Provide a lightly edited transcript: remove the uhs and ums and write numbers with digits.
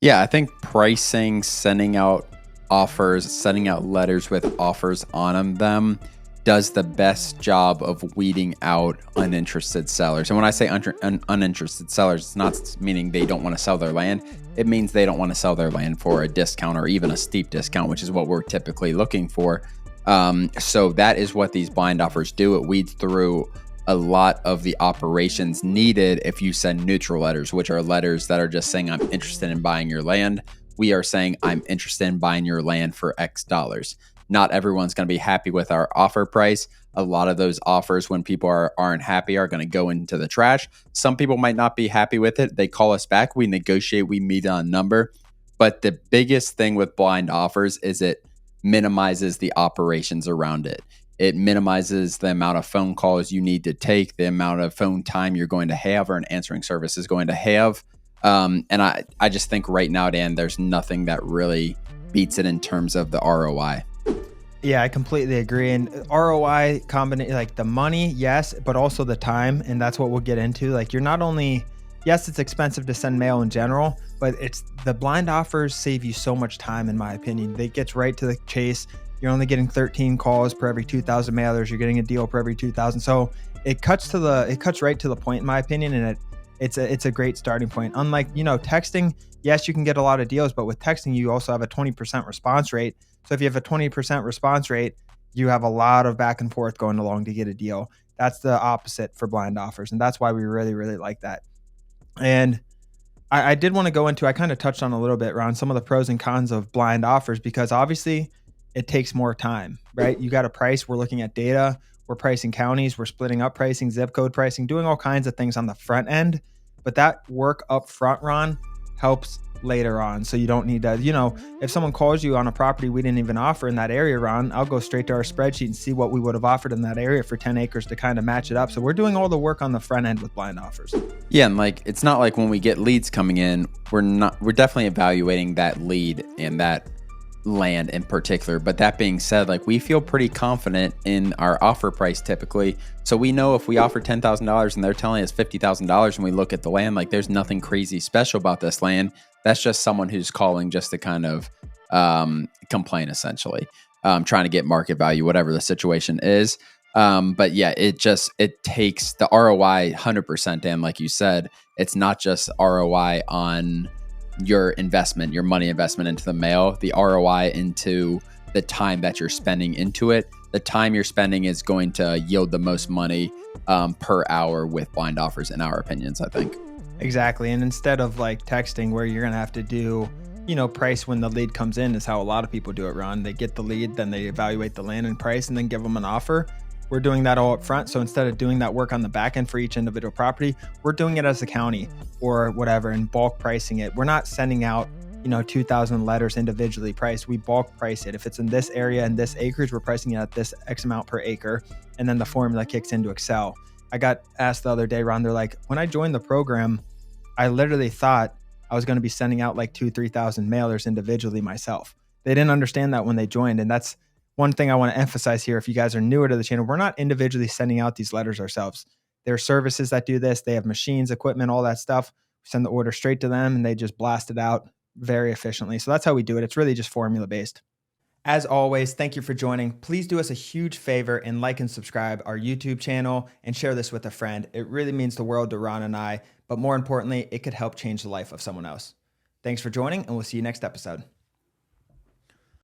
Yeah, I think pricing, sending out offers, sending out letters with offers on them does the best job of weeding out uninterested sellers. And when I say uninterested sellers, it's not meaning they don't want to sell their land. It means they don't want to sell their land for a discount or even a steep discount, which is what we're typically looking for. So that is what these blind offers do. It weeds through a lot of the operations needed if you send neutral letters, which are letters that are just saying, I'm interested in buying your land. We are saying, I'm interested in buying your land for X dollars. Not everyone's going to be happy with our offer price. A lot of those offers, when people aren't happy, are going to go into the trash. Some people might not be happy with it. They call us back. We negotiate. We meet on a number. But the biggest thing with blind offers is it minimizes the operations around it. It minimizes the amount of phone calls you need to take, the amount of phone time you're going to have or an answering service is going to have. And I just think right now, Dan, there's nothing that really beats it in terms of the ROI. Yeah, I completely agree. And ROI combination, like the money, yes, but also the time. And that's what we'll get into. Like you're not only, yes, it's expensive to send mail in general, but it's the blind offers save you so much time, in my opinion. They get right to the chase. You're only getting 13 calls per every 2,000 mailers. You're getting a deal per every 2,000. So it cuts right to the point, in my opinion. And it's a great starting point. Unlike, texting, yes, you can get a lot of deals, but with texting, you also have a 20% response rate. So if you have a 20% response rate, you have a lot of back and forth going along to get a deal. That's the opposite for blind offers. And that's why we really, really like that. And I did want to go into, I kind of touched on a little bit, Ron, some of the pros and cons of blind offers, because obviously it takes more time, right? You got a price. We're looking at data. We're pricing counties. We're splitting up pricing, zip code pricing, doing all kinds of things on the front end. But that work up front, Ron, helps later on. So you don't need to, if someone calls you on a property we didn't even offer in that area, Ron, I'll go straight to our spreadsheet and see what we would have offered in that area for 10 acres to kind of match it up. So we're doing all the work on the front end with blind offers. Yeah, and like it's not like when we get leads coming in, we're definitely evaluating that lead and that land in particular. But that being said, like we feel pretty confident in our offer price typically. So we know if we offer $10,000 and they're telling us $50,000 and we look at the land, like there's nothing crazy special about this land. That's just someone who's calling just to kind of complain, essentially, trying to get market value, whatever the situation is. But yeah, it takes the ROI 100%. And like you said, it's not just ROI on your investment, your money investment into the mail, the ROI into the time that you're spending into it. The time you're spending is going to yield the most money per hour with blind offers, in our opinions, I think. Exactly. And instead of like texting where you're going to have to do, price when the lead comes in is how a lot of people do it, Ron. They get the lead, then they evaluate the land and price and then give them an offer. We're doing that all up front. So instead of doing that work on the back end for each individual property, we're doing it as a county or whatever and bulk pricing it. We're not sending out, 2,000 letters individually priced. We bulk price it. If it's in this area and this acres, we're pricing it at this X amount per acre. And then the formula kicks into Excel. I got asked the other day, Ron, they're like, when I joined the program, I literally thought I was going to be sending out like 3,000 mailers individually myself. They didn't understand that when they joined. And that's one thing I want to emphasize here. If you guys are newer to the channel, we're not individually sending out these letters ourselves. There are services that do this. They have machines, equipment, all that stuff. We send the order straight to them and they just blast it out very efficiently. So that's how we do it. It's really just formula based. As always, thank you for joining. Please do us a huge favor and like and subscribe our YouTube channel and share this with a friend. It really means the world to Ron and I, but more importantly, it could help change the life of someone else. Thanks for joining and we'll see you next episode.